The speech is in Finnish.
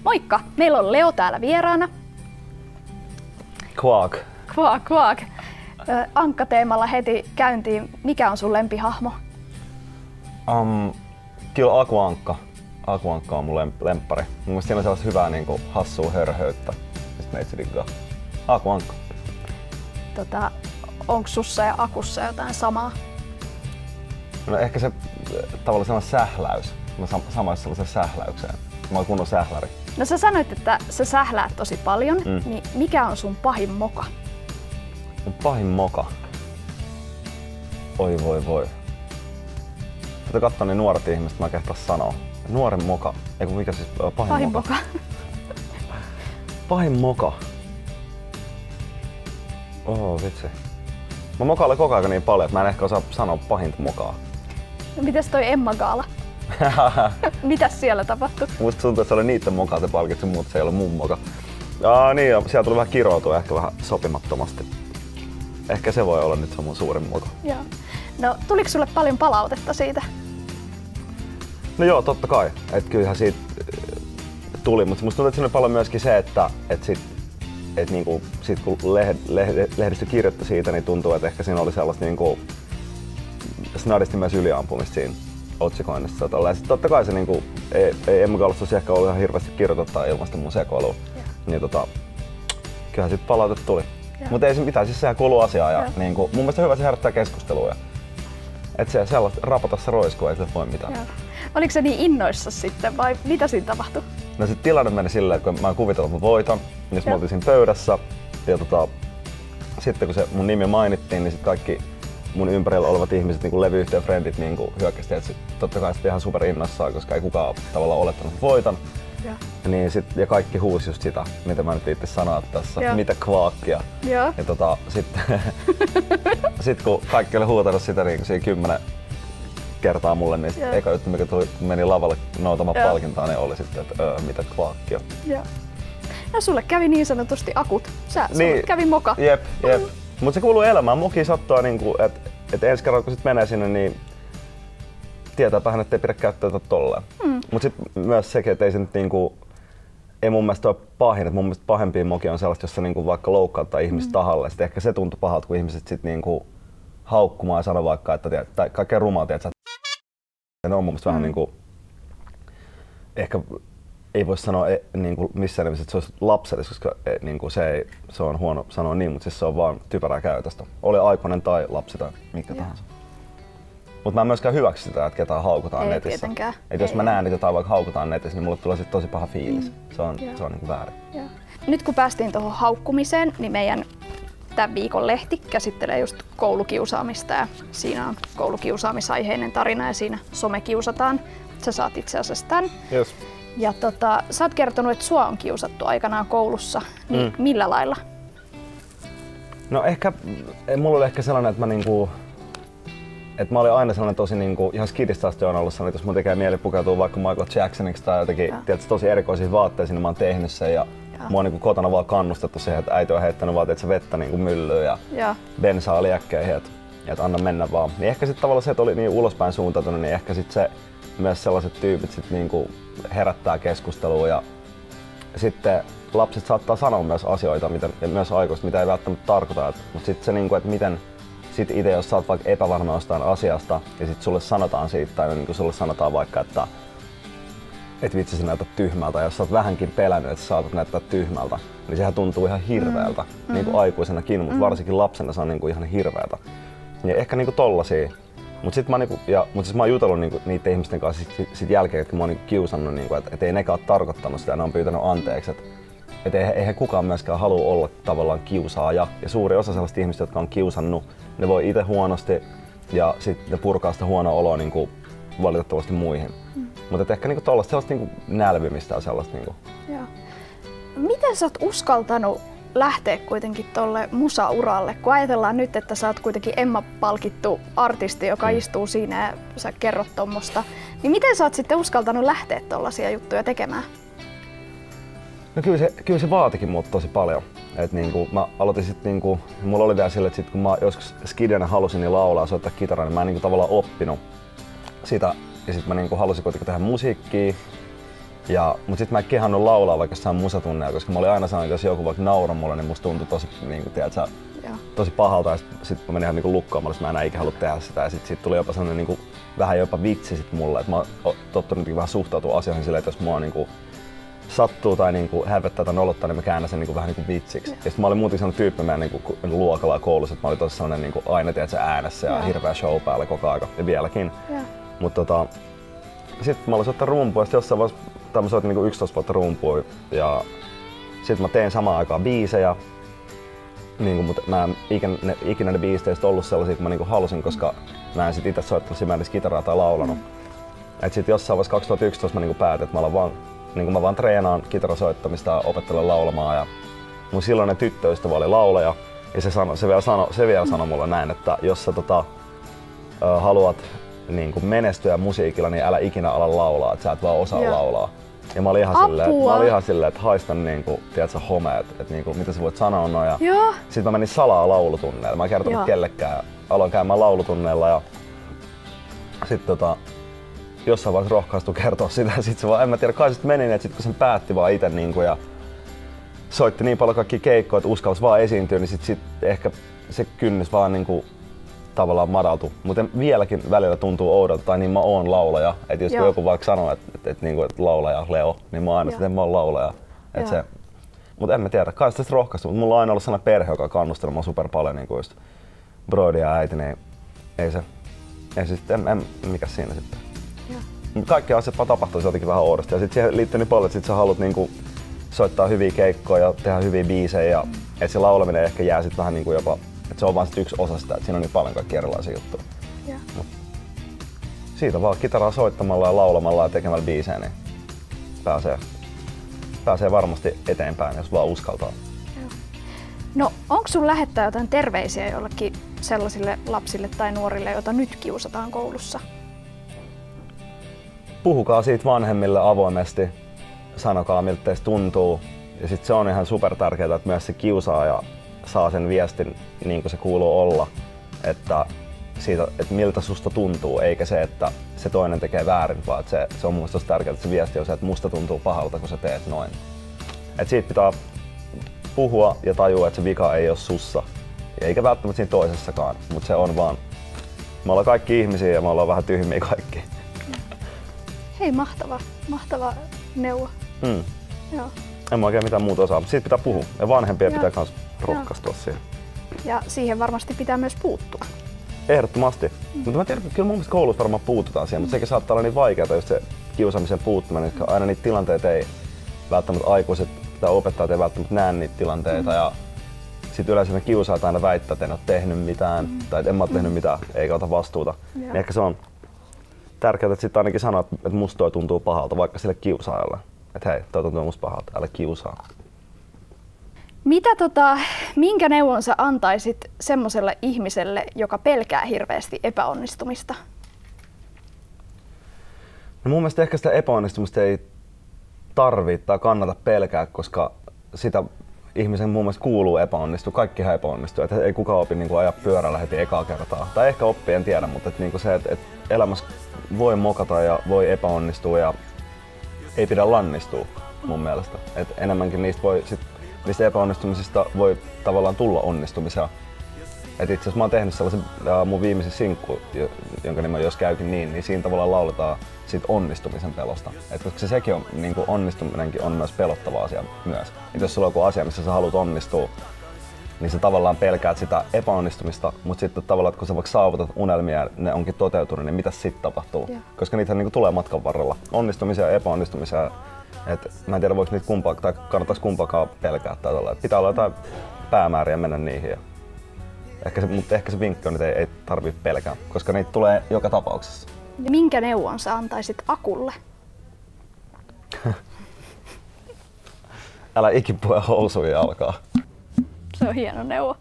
Moikka! Meillä on Leo täällä vieraana. Quack. Quack. Ankka-teemalla heti käyntiin. Mikä on sun lempihahmo? Kyllä Aku Ankka. Aku Ankka on mun lemppari. Mun mielestä siinä on sellaista hyvää niinku hassua hörhöyttä. Sitten meitsi diggaa. Aku Ankka. Onko sussa ja Akussa jotain samaa? No ehkä se tavallaan sellainen sähläys. Mä samaisin sellaisen sähläykseen. Mä oon kunnon sähläri. No sä sanoit, että sä sähläät tosi paljon, niin mikä on sun pahin moka? Mun pahin moka? Oi voi. Tätä katsoo niin nuoret ihmiset, mä kehtaan sanoa. Nuoren moka. Eiku mikä siis pahin moka? Pahin moka. Vitsi. Mä mokailen koko ajan niin paljon, että mä en ehkä osaa sanoa pahinta mokaa. No mites toi Emma Gaala? Mitäs siellä tapahtui? Musta tuntuu, että se oli niitten mokaa se palkitsi, mutta se ei ole mun moka. Niin, ja siellä tuli vähän kiroutua ehkä vähän sopimattomasti. Ehkä se voi olla nyt se mun suurin moka. Joo. No tuliko sulle paljon palautetta siitä? No joo, totta kai. Et kyllähän siitä tuli, mutta musta tuntuu, että siinä oli paljon myöskin se, että niinku, sit kun lehdistö kirjoitti siitä, niin tuntuu, että ehkä siinä oli sellaista niinku, snadisti myös yliampumista siinä otsikoinnissa. Totta kai se niinku, ei Emma Gaalassa ehkä ollut ihan hirveästi kirjoittaa ilmasta mun sekoilua. Niin kyllähän sit palautetta tuli. Mutta ei se mitään, siis sehän kuuluu asiaan ja niinku, mun mielestä hyvä se herättää keskustelua. Et se sellaista rapatassa roiskua, ei se voi mitään. Joo. Oliko se niin innoissa sitten vai mitä siinä tapahtui? No sit tilanne meni silleen, että kun mä kuvitellut, että mä voitan, niin mä oltiin siinä pöydässä ja sitten kun se mun nimi mainittiin, niin sit kaikki mun ympärillä olevat ihmiset, niin kuin levyyhtiön frendit, niin hyökkästi, että totta kai sitten ihan super innoissaan, koska ei kukaan tavallaan olettanut, että voitan. Niin ja kaikki huusi just sitä, mitä mä nyt itse sanoa tässä, mitä Quackia. Ja sitten kun kaikki oli huutanut sitä niin siinä 10 kertaa mulle, niin eka juttu, mikä meni lavalle noutamaan palkintaa, niin oli sitten, että mitä Quackia. No sulle kävi niin sanotusti akut. Sulle kävi moka. Jep. Mutta se kuuluu elämään. Moki sattua, niinku, että ensi kerralla kun sit menee sinne, niin tietääpähän, ettei pidä käyttäytyä tolleen. Mutta sitten myös sekin, että ei se nyt niinku, ei mun mielestä ole pahin. Et mun mielestä pahempi moki on sellaista, jossa niinku vaikka loukkauttaa ihmistä tahalle. Sitten ehkä se tuntui pahalta, kun ihmiset sit niinku haukkumaan ja sanoo vaikka, että tai kaikkea rumaa, että ne on mun mielestä vähän niinku, ehkä ei voi sanoa niinku missään nimessä, että se olisi lapsellista, koska niinku se on huono sanoa niin, mutta siis se on vaan typerää käytöstä. Oli aikuinen tai lapsi tai mikä tahansa. Mutta mä en myöskään hyväksy sitä, että ketään haukutaan ei netissä. Tietenkään. Et jos mä näen, että jotain vaikka haukutaan netissä, niin mulle tulee sit tosi paha fiilis. Se on niinku väärin. Nyt kun päästiin tuohon haukkumiseen, niin meidän tämän viikon lehti käsittelee just koulukiusaamista ja siinä on koulukiusaamisaiheinen tarina ja siinä somekiusataan. Sä saat itse asiassa tän. Yes. Ja sä oot kertonut, että sua on kiusattu aikanaan koulussa, niin millä lailla? No ehkä, mulla oli ehkä sellainen, että mä olin aina sellainen tosi ihan skidistä asti on ollut sellainen, että jos mun tekee mieli pukeutua vaikka Michael Jacksoniksi tai jotenkin tosi erikoisiin vaatteisiin, niin mä oon tehnyt sen ja mua on kotona vaan kannustettu siihen, että äiti on heittänyt vaan vettä myllyyn ja bensaa liekkeihin, että anna mennä vaan. Niin ehkä sitten tavallaan se, että oli niin ulospäin suuntautunut, niin ehkä sitten se myös sellaiset tyypit sit herättää keskustelua ja sitten lapset saattaa sanoa myös asioita, ja myös aikuiset, mitä ei välttämättä tarkoita. Mutta sitten se, että miten sit itse, jos sä oot vaikka epävarma jostain asiasta ja sitten sulle sanotaan siitä, tai sulle sanotaan vaikka, että vitsi sä näytät tyhmältä, ja jos sä oot vähänkin pelännyt, että sä saatat näyttää tyhmältä, niin sehän tuntuu ihan hirveältä, aikuisenakin, mutta varsinkin lapsena se on ihan hirveältä. Ja ehkä tollasia. Mutta sitten mä oon jutellut niiden ihmisten kanssa sit jälkeen, että mä oon kiusannut, että ei nekään ole tarkoittanut sitä, ne on pyytänyt anteeksi. Että eihän kukaan myöskään halua olla tavallaan kiusaaja. Ja suuri osa sellaista ihmistä, jotka on kiusannut, ne voi itse huonosti ja sitten ne purkaa sitä huonoa oloa valitettavasti muihin. Mutta ehkä tollaista sellaista nälvimistä ja sellaista. Joo. Miten sä oot uskaltanut lähteä kuitenkin tolle musauralle, kun ajatellaan nyt, että sä oot kuitenkin Emma-palkittu artisti, joka istuu siinä ja sä kerrot tommosta, niin miten sä oot sitten uskaltanut lähteä tollaisia juttuja tekemään? No kyllä se vaatikin mut tosi paljon. Et mä aloitin sitten mulla oli vielä sille, että sit kun mä joskus skidänä halusin laulaa ja soittaa kitaraa, niin mä en tavallaan oppinut sitä. Ja sit mä halusin kuitenkin tehdä musiikkia. Mut sit mä en kehannut laulaa vaikka jossain musatunneilla, koska mä olin aina sanonut, että jos joku vaikka nauroi mulle, niin musta tuntui tosi, niinku, tiedätkö, tosi pahalta. Ja sit mä menin ihan niinku lukkoon, että mä enää ikinä halua tehdä sitä. Ja sit tuli jopa sellainen niinku, vähän jopa vitsi sit mulle. Että mä oon tottunut vähän suhtautua asioihin silleen, että jos mua niinku sattuu tai niinku hävettää tai nolottaa, niin mä käännän sen niinku vähän niinku vitsiksi. Ja sit mä olin muutenkin sellainen tyyppi meidän niinku luokalla ja koulussa, että mä olin tosi sellainen niinku aina tiedätkö, äänessä ja hirveä show päällä koko aika ja vieläkin. Mut sit mä aloin soittaa rumpua ja sit jossain vaiheessa mä soitin niinku 11 vuotta rumpua ja sit mä tein samaan aikaan biisejä. Niinku, mutta mä en ikinä ne biisteistä ollut sellaisia kuin mä niinku halusin, koska mä en sit itse soittanut, mä en edes kitaraa tai laulanut. Et sit jossain vaiheessa 2011 mä niinku päätin, että mä vaan treenaan kitarasoittamista ja opettelen laulamaan. Ja mun silloinen tyttöystävä oli laulaja ja se vielä sanoi mulle näin, että jos sä haluat niinku menestyä musiikilla, niin älä ikinä ala laulaa, että sä et vaan osaa laulaa. Ja mä olin ihan silleen, että haistan niinku, tiedätkö, homeet, että niinku, mitä sä voit sanoa noin. Ja sit mä menin salaa laulutunneille. Mä en kertonut kellekään. Aloin käymään laulutunneilla ja sit jossain vaiheessa rohkaistui kertoa sitä. Sit se vaan, en mä tiedä, kai sit meni, että sit kun sen päätti vaan ite niinku, ja soitti niin paljon kaikkia keikkoja, että uskalsi vaan esiintyä, niin sit ehkä se kynnys vaan niinku tavallaan madaltu. Mutta vieläkin välillä tuntuu oudolta, tai niin mä oon laulaja. Että jos joku vaikka sanoo, että laulaja Leo, niin mä oon aina että mä oon laulaja. Mutta en mä tiedä, kai sitä rohkaistu. Mutta mulla on aina ollut sellainen perhe, joka on kannustanut mua super paljon, niin kuin just broidi ja äiti, niin ei se sitten, mikä siinä sitten. Kaikki asiat vaan tapahtuu jotenkin vähän oudosti. Ja sit siihen liittyy niin paljon, että sit sä haluat niinku soittaa hyviä keikkoja ja tehdä hyviä biisejä. Ja et se laulaminen ehkä jää sit vähän niinku jopa, että se on vaan sit yksi osa sitä, että siinä on niin paljon kaikkia erilaisia juttuja. Siitä vaan kitaraa soittamalla ja laulamalla ja tekemällä biisejä, niin pääsee varmasti eteenpäin, jos vaan uskaltaa. No, onko sun lähettää jotain terveisiä jollekin sellaisille lapsille tai nuorille, joita nyt kiusataan koulussa? Puhukaa siitä vanhemmille avoimesti, sanokaa miltä teistä tuntuu. Ja sit se on ihan super tärkeää, että myös se kiusaaja saa sen viestin niin kuin se kuuluu olla, että miltä susta tuntuu, eikä se, että se toinen tekee väärin, vaan että se on mun mielestä tärkeää, että se viesti on se, että musta tuntuu pahalta, kun sä teet noin. Et siitä pitää puhua ja tajua, että se vika ei ole sussa, eikä välttämättä siinä toisessakaan, mutta se on vaan. Me ollaan kaikki ihmisiä ja me ollaan vähän tyhmiä kaikki. Hei, mahtava neuvo. Joo. En mä oikein mitään muuta osaa, mutta siitä pitää puhua ja vanhempia pitää myös rohkaistua siihen. Ja siihen varmasti pitää myös puuttua. Ehdottomasti. Mutta mä tiedän, että kyllä mun mielestä koulussa varmaan puututaan siihen, mutta sekin saattaa olla niin vaikeaa, just se kiusaamisen puuttuminen, koska aina niitä tilanteita ei välttämättä aikuiset tai opettajat ei välttämättä näe niitä tilanteita. Ja sitten yleensä ne kiusaajat aina väittää, että en ole tehnyt mitään tai että en mä ole tehnyt mitään eikä ota vastuuta. Niin ehkä se on tärkeää, että sitten ainakin sanoo, että musta toi tuntuu pahalta, vaikka sille kiusaajalle. Että hei, toi tuntuu musta pahalta, älä kiusaa. Minkä neuvon sä antaisit semmoselle ihmiselle, joka pelkää hirveästi epäonnistumista? No mun mielestä ehkä sitä epäonnistumista ei tarvitse tai kannata pelkää, koska sitä ihmisen mun mielestä kuuluu epäonnistua. Kaikkihan epäonnistuu. Et ei kukaan opi niin ajaa pyörällä heti ekaa kertaa. Tai ehkä oppii, en tiedä, mutta niin se, että elämässä voi mokata ja voi epäonnistua ja ei pidä lannistua mun mielestä. Et enemmänkin niistä epäonnistumisista voi tavallaan tulla onnistumisia. Et itse asiassa mä oon tehnyt sellaisen mun viimeisen sinkku, jonka nimi on Jos käykin niin siinä tavallaan lauletaan siitä onnistumisen pelosta. Et koska sekin on, niin kuin onnistuminenkin on myös pelottava asia myös. Et jos sulla on joku asia, missä sä haluat onnistua, niin sä tavallaan pelkäät sitä epäonnistumista, mutta sitten tavallaan, kun sä vaikka saavutat unelmia ja ne onkin toteutunut, niin mitä sitten tapahtuu? Koska niitä niin kuin tulee matkan varrella. Onnistumisia ja epäonnistumisia. Et mä en tiedä, voiko niitä tai kannattaisi kumpaakaan pelkää tai olla. Pitää olla jotain päämääriä mennä niihin. Mutta ehkä se vinkki on, että ei tarvitse pelkää, koska niitä tulee joka tapauksessa. Ja minkä neuvon sä antaisit Akulle? Älä ikin pue housuja jalkaa. Se on hieno neuvo.